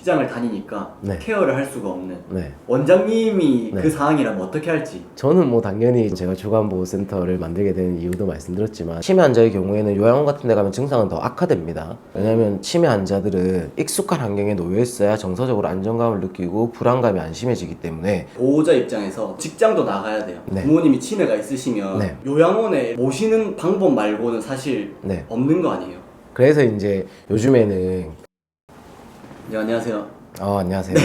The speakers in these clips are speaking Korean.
직장을 다니니까 네. 케어를 할 수가 없는 네. 원장님이 네. 그 상황이라면 어떻게 할지. 저는 뭐 당연히 제가 주간보호센터를 만들게 된 이유도 말씀드렸지만 치매 환자의 경우에는 요양원 같은 데 가면 증상은 더 악화됩니다. 왜냐하면 치매 환자들은 익숙한 환경에 놓여 있어야 정서적으로 안정감을 느끼고 불안감이 안 심해지기 때문에 보호자 입장에서 직장도 나가야 돼요. 네. 부모님이 치매가 있으시면 네. 요양원에 모시는 방법 말고는 사실 네. 없는 거 아니에요. 그래서 이제 요즘에는 네, 안녕하세요. 안녕하세요.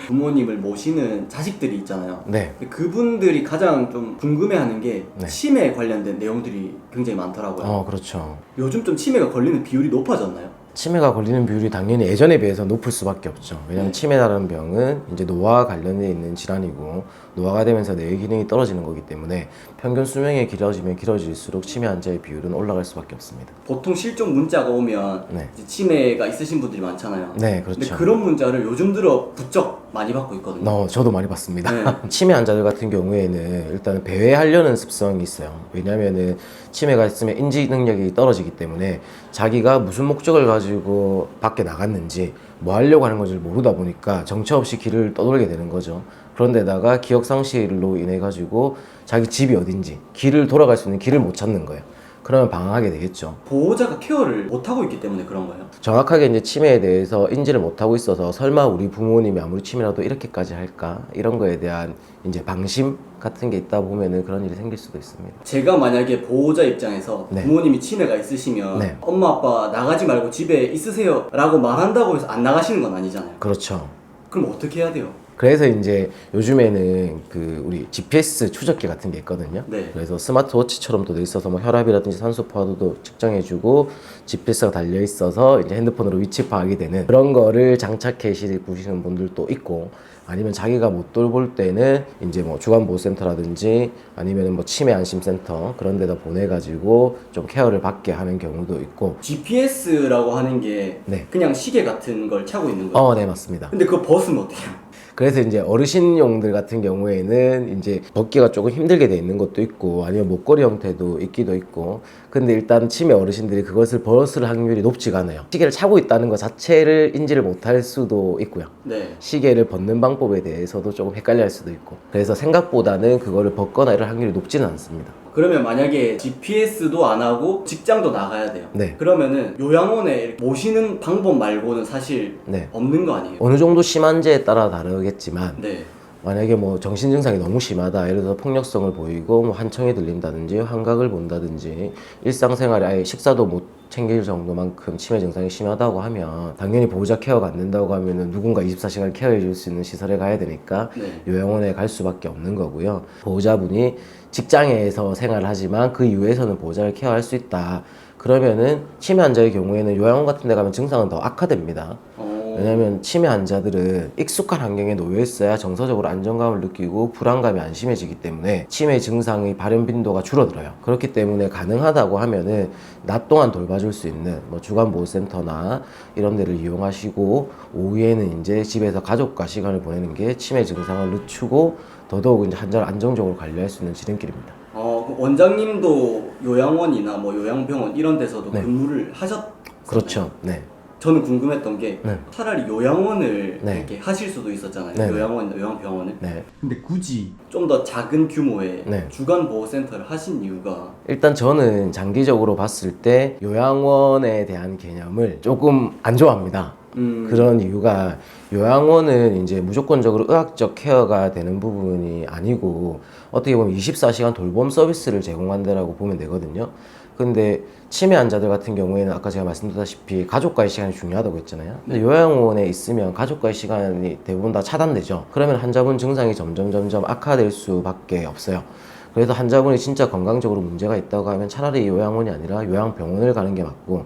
부모님을 모시는 자식들이 있잖아요. 네. 근데 그분들이 가장 좀 궁금해하는 게 네. 치매에 관련된 내용들이 굉장히 많더라고요. 그렇죠. 요즘 좀 치매가 걸리는 비율이 높아졌나요? 치매가 걸리는 비율이 당연히 예전에 비해서 높을 수밖에 없죠. 왜냐하면 네. 치매라는 병은 이제 노화와 관련돼 있는 질환이고 노화가 되면서 뇌의 기능이 떨어지는 거기 때문에 평균 수명이 길어지면 길어질수록 치매 환자의 비율은 올라갈 수밖에 없습니다. 보통 실종 문자가 오면 네. 이제 치매가 있으신 분들이 많잖아요. 네, 근데 그렇죠. 그런 문자를 요즘 들어 부쩍 많이 받고 있거든요. 저도 많이 봤습니다. 네. 치매 환자들 같은 경우에는 일단 배회하려는 습성이 있어요. 왜냐하면은 치매가 있으면 인지 능력이 떨어지기 때문에 자기가 무슨 목적을 가지고 밖에 나갔는지 뭐 하려고 하는 건지 모르다 보니까 정처 없이 길을 떠돌게 되는 거죠. 그런데다가 기억 상실로 인해 가지고 자기 집이 어딘지 길을 돌아갈 수 있는 길을 못 찾는 거예요. 그러면 방황하게 되겠죠. 보호자가 케어를 못하고 있기 때문에 그런 거예요. 정확하게 이제 치매에 대해서 인지를 못하고 있어서 설마 우리 부모님이 아무리 치매라도 이렇게까지 할까? 이런 거에 대한 이제 방심 같은 게 있다 보면은 그런 일이 생길 수도 있습니다. 제가 만약에 보호자 입장에서 네. 부모님이 치매가 있으시면 네. 엄마 아빠 나가지 말고 집에 있으세요 라고 말한다고 해서 안 나가시는 건 아니잖아요. 그렇죠. 그럼 어떻게 해야 돼요? 그래서 이제 요즘에는 그 우리 GPS 추적기 같은 게 있거든요. 네. 그래서 스마트워치처럼도 돼 있어서 뭐 혈압이라든지 산소 포화도도 측정해주고 GPS가 달려 있어서 이제 핸드폰으로 위치 파악이 되는 그런 거를 장착해 보시는 분들도 있고 아니면 자기가 못 돌볼 때는 이제 뭐 주간보호센터라든지 아니면 뭐 치매 안심센터 그런 데다 보내가지고 좀 케어를 받게 하는 경우도 있고. GPS라고 하는 게 네. 그냥 시계 같은 걸 차고 있는 거예요. 네, 맞습니다. 근데 그거 벗으면 어떻게 해요? 그래서 이제 어르신용들 같은 경우에는 이제 벗기가 조금 힘들게 돼 있는 것도 있고 아니면 목걸이 형태도 있기도 있고 근데 일단 치매 어르신들이 그것을 벗을 확률이 높지가 않아요. 시계를 차고 있다는 것 자체를 인지를 못할 수도 있고요. 네. 시계를 벗는 방법에 대해서도 조금 헷갈려 할 수도 있고 그래서 생각보다는 그거를 벗거나 이럴 확률이 높지는 않습니다. 그러면 만약에 GPS도 안 하고 직장도 나가야 돼요. 네. 그러면은 요양원에 모시는 방법 말고는 사실 네. 없는 거 아니에요? 어느 정도 심한지에 따라 다르겠지만 네. 만약에 뭐 정신 증상이 너무 심하다 예를 들어서 폭력성을 보이고 뭐 한청이 들린다든지 환각을 본다든지 일상생활에 아예 식사도 못 챙길 정도만큼 치매 증상이 심하다고 하면 당연히 보호자 케어가 안 된다고 하면은 누군가 24시간 케어해 줄 수 있는 시설에 가야 되니까 네. 요양원에 갈 수밖에 없는 거고요. 보호자분이 직장에서 생활을 하지만 그 이후에서는 보호자를 케어할 수 있다. 그러면은 치매 환자의 경우에는 요양원 같은 데 가면 증상은 더 악화됩니다. 왜냐면 치매 환자들은 익숙한 환경에 놓여 있어야 정서적으로 안정감을 느끼고 불안감이 안 심해지기 때문에 치매 증상의 발현 빈도가 줄어들어요. 그렇기 때문에 가능하다고 하면은 낮 동안 돌봐줄 수 있는 뭐 주간보호센터나 이런 데를 이용하시고 오후에는 이제 집에서 가족과 시간을 보내는 게 치매 증상을 늦추고 더더욱 이제 환자를 안정적으로 관리할 수 있는 지름길입니다. 그럼 원장님도 요양원이나 뭐 요양병원 이런 데서도 네. 근무를 하셨잖아요. 그렇죠. 네. 저는 궁금했던 게 네. 차라리 요양원을 네. 이렇게 하실 수도 있었잖아요. 네. 요양원이나 요양병원을. 네. 근데 굳이 좀 더 작은 규모의 네. 주간보호센터를 하신 이유가 일단 저는 장기적으로 봤을 때 요양원에 대한 개념을 조금 안 좋아합니다. 그런 이유가 요양원은 이제 무조건적으로 의학적 케어가 되는 부분이 아니고 어떻게 보면 24시간 돌봄 서비스를 제공한 데라고 보면 되거든요. 근데 치매 환자들 같은 경우에는 아까 제가 말씀드렸다시피 가족과의 시간이 중요하다고 했잖아요. 근데 요양원에 있으면 가족과의 시간이 대부분 다 차단되죠. 그러면 환자분 증상이 점점 악화될 수밖에 없어요. 그래서 환자분이 진짜 건강적으로 문제가 있다고 하면 차라리 요양원이 아니라 요양병원을 가는 게 맞고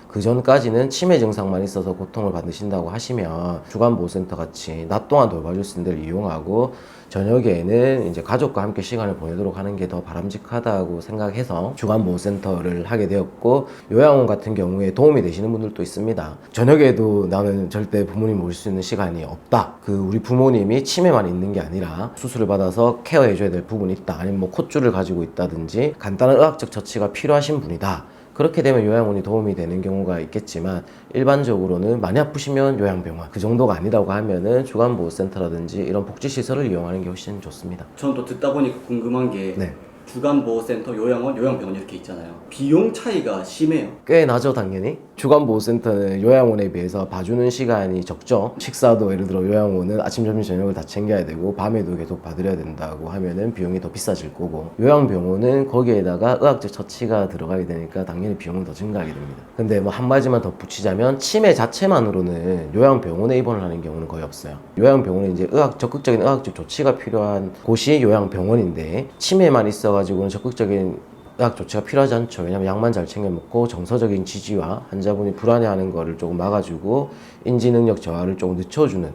그 전까지는 치매 증상만 있어서 고통을 받으신다고 하시면 주간보호센터 같이 낮 동안 돌봐줄 수 있는 데를 이용하고 저녁에는 이제 가족과 함께 시간을 보내도록 하는 게 더 바람직하다고 생각해서 주간보호센터를 하게 되었고 요양원 같은 경우에 도움이 되시는 분들도 있습니다. 저녁에도 나는 절대 부모님 모실 수 있는 시간이 없다. 우리 부모님이 치매만 있는 게 아니라 수술을 받아서 케어해줘야 될 부분이 있다. 아니면 뭐 콧줄을 가지고 있다든지 간단한 의학적 처치가 필요하신 분이다. 그렇게 되면 요양원이 도움이 되는 경우가 있겠지만 일반적으로는 많이 아프시면 요양병원, 그 정도가 아니라고 하면은 주간보호센터라든지 이런 복지시설을 이용하는 게 훨씬 좋습니다. 전 또 듣다 보니까 궁금한 게 네. 주간보호센터, 요양원, 요양병원 이렇게 있잖아요. 비용 차이가 심해요. 꽤 나죠, 당연히. 주간보호센터는 요양원에 비해서 봐주는 시간이 적죠. 식사도 예를 들어 요양원은 아침, 점심, 저녁을 다 챙겨야 되고 밤에도 계속 봐드려야 된다고 하면은 비용이 더 비싸질 거고, 요양병원은 거기에다가 의학적 처치가 들어가게 되니까 당연히 비용은 더 증가하게 됩니다. 근데 뭐 한 가지만 더 붙이자면 치매 자체만으로는 요양병원에 입원을 하는 경우는 거의 없어요. 요양병원은 이제 적극적인 의학적 조치가 필요한 곳이 요양병원인데, 치매만 있어가지고는 적극적인 의학 조치가 필요하지 않죠. 왜냐면 약만 잘 챙겨 먹고 정서적인 지지와 환자분이 불안해하는 거를 조금 막아주고 인지 능력 저하를 조금 늦춰주는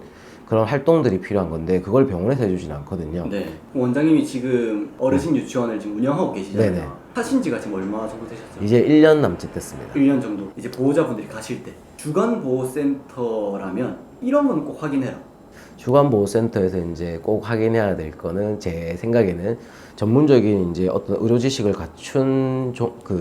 그런 활동들이 필요한 건데, 그걸 병원에서 해주지는 않거든요. 네. 원장님이 지금 어르신 유치원을 지금 운영하고 계시잖아요. 네네. 하신 지가 지금 얼마 정도 되셨어요? 이제 1년 남짓 됐습니다. 1년 정도. 이제 보호자분들이 가실 때 주간보호센터라면 이런 건 꼭 확인해라. 주간보호센터에서 이제 꼭 확인해야 될 거는 제 생각에는 전문적인 이제 어떤 의료 지식을 갖춘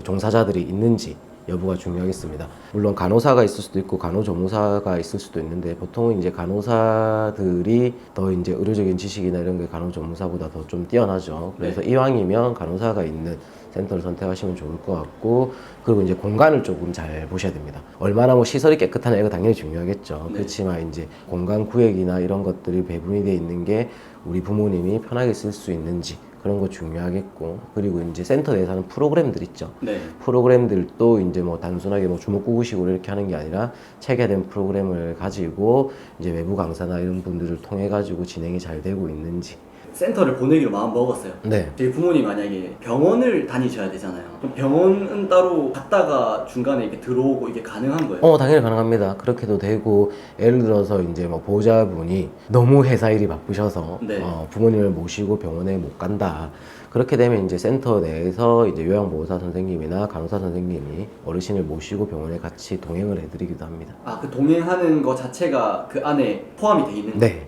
종사자들이 있는지 여부가 중요하겠습니다. 물론 간호사가 있을 수도 있고 간호조무사가 있을 수도 있는데, 보통은 이제 간호사들이 더 이제 의료적인 지식이나 이런 게 간호조무사보다 더 좀 뛰어나죠. 그래서 네. 이왕이면 간호사가 있는 센터를 선택하시면 좋을 것 같고, 그리고 이제 공간을 조금 잘 보셔야 됩니다. 얼마나 뭐 시설이 깨끗하냐 이거 당연히 중요하겠죠. 네. 그렇지만 이제 공간 구획이나 이런 것들이 배분이 되어 있는 게 우리 부모님이 편하게 쓸 수 있는지 그런 거 중요하겠고, 그리고 이제 센터 내에서 하는 프로그램들 있죠. 네. 프로그램들도 이제 뭐 단순하게 뭐 주먹구구식으로 이렇게 하는 게 아니라 체계된 프로그램을 가지고 이제 외부 강사나 이런 분들을 통해 가지고 진행이 잘 되고 있는지. 센터를 보내기로 마음 먹었어요. 네. 저희 부모님 만약에 병원을 다니셔야 되잖아요. 그럼 병원은 따로 갔다가 중간에 이렇게 들어오고 이게 가능한 거예요? 당연히 가능합니다. 그렇게도 되고, 예를 들어서 이제 뭐 보호자분이 너무 회사 일이 바쁘셔서 네. 부모님을 모시고 병원에 못 간다. 그렇게 되면 이제 센터 내에서 이제 요양보호사 선생님이나 간호사 선생님이 어르신을 모시고 병원에 같이 동행을 해드리기도 합니다. 아, 그 동행하는 거 자체가 그 안에 포함이 돼 있는 거예요? 네.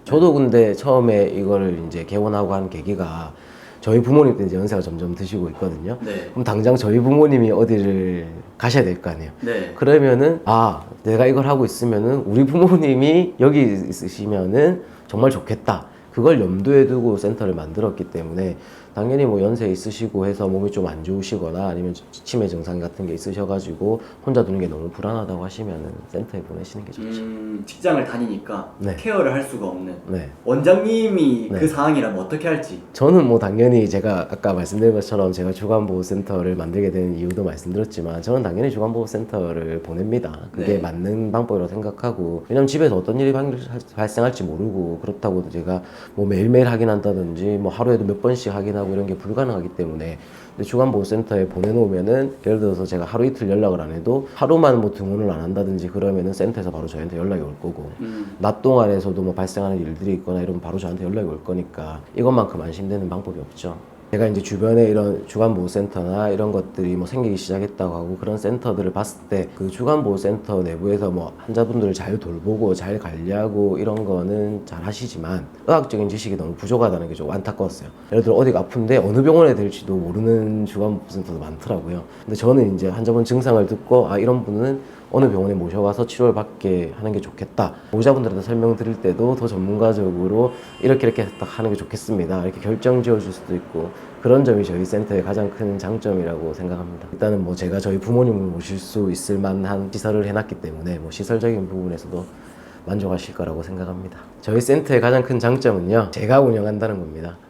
저도 근데 처음에 이거를 이제 개원하고 한 계기가, 저희 부모님도 이제 연세가 점점 드시고 있거든요. 네. 그럼 당장 저희 부모님이 어디를 가셔야 될 거 아니에요. 네. 그러면은 내가 이걸 하고 있으면은 우리 부모님이 여기 있으시면은 정말 좋겠다. 그걸 염두에 두고 센터를 만들었기 때문에, 당연히 뭐 연세 있으시고 해서 몸이 좀 안 좋으시거나 아니면 치매 증상 같은 게 있으셔가지고 혼자 두는 게 너무 불안하다고 하시면은 센터에 보내시는 게 좋죠. 직장을 다니니까 네. 케어를 할 수가 없는 네. 원장님이 네. 그 상황이라면 어떻게 할지. 저는 뭐 당연히 제가 아까 말씀드린 것처럼 제가 주간보호센터를 만들게 된 이유도 말씀드렸지만, 저는 당연히 주간보호센터를 보냅니다. 그게 네. 맞는 방법이라고 생각하고, 왜냐면 집에서 어떤 일이 발생할지 모르고, 그렇다고 제가 뭐 매일매일 확인한다든지 뭐 하루에도 몇 번씩 확인하고 이런 게 불가능하기 때문에, 근데 주간보호센터에 보내놓으면은 예를 들어서 제가 하루 이틀 연락을 안 해도 하루만 뭐 등원을 안 한다든지 그러면은 센터에서 바로 저희한테 연락이 올 거고, 낮 동안에서도 뭐 발생하는 일들이 있거나 이러면 바로 저한테 연락이 올 거니까 이것만큼 안심되는 방법이 없죠. 제가 이제 주변에 이런 주간보호센터나 이런 것들이 뭐 생기기 시작했다고 하고 그런 센터들을 봤을 때, 그 주간보호센터 내부에서 뭐 환자분들을 잘 돌보고 잘 관리하고 이런 거는 잘 하시지만 의학적인 지식이 너무 부족하다는 게 좀 안타까웠어요. 예를 들어 어디가 아픈데 어느 병원에 될지도 모르는 주간보호센터도 많더라고요. 근데 저는 이제 환자분 증상을 듣고 이런 분은 어느 병원에 모셔와서 치료를 받게 하는 게 좋겠다. 보호자분들한테 설명드릴 때도 더 전문가적으로 이렇게 딱 하는 게 좋겠습니다. 이렇게 결정 지어줄 수도 있고, 그런 점이 저희 센터의 가장 큰 장점이라고 생각합니다. 일단은 뭐 제가 저희 부모님을 모실 수 있을 만한 시설을 해놨기 때문에 뭐 시설적인 부분에서도 만족하실 거라고 생각합니다. 저희 센터의 가장 큰 장점은요, 제가 운영한다는 겁니다.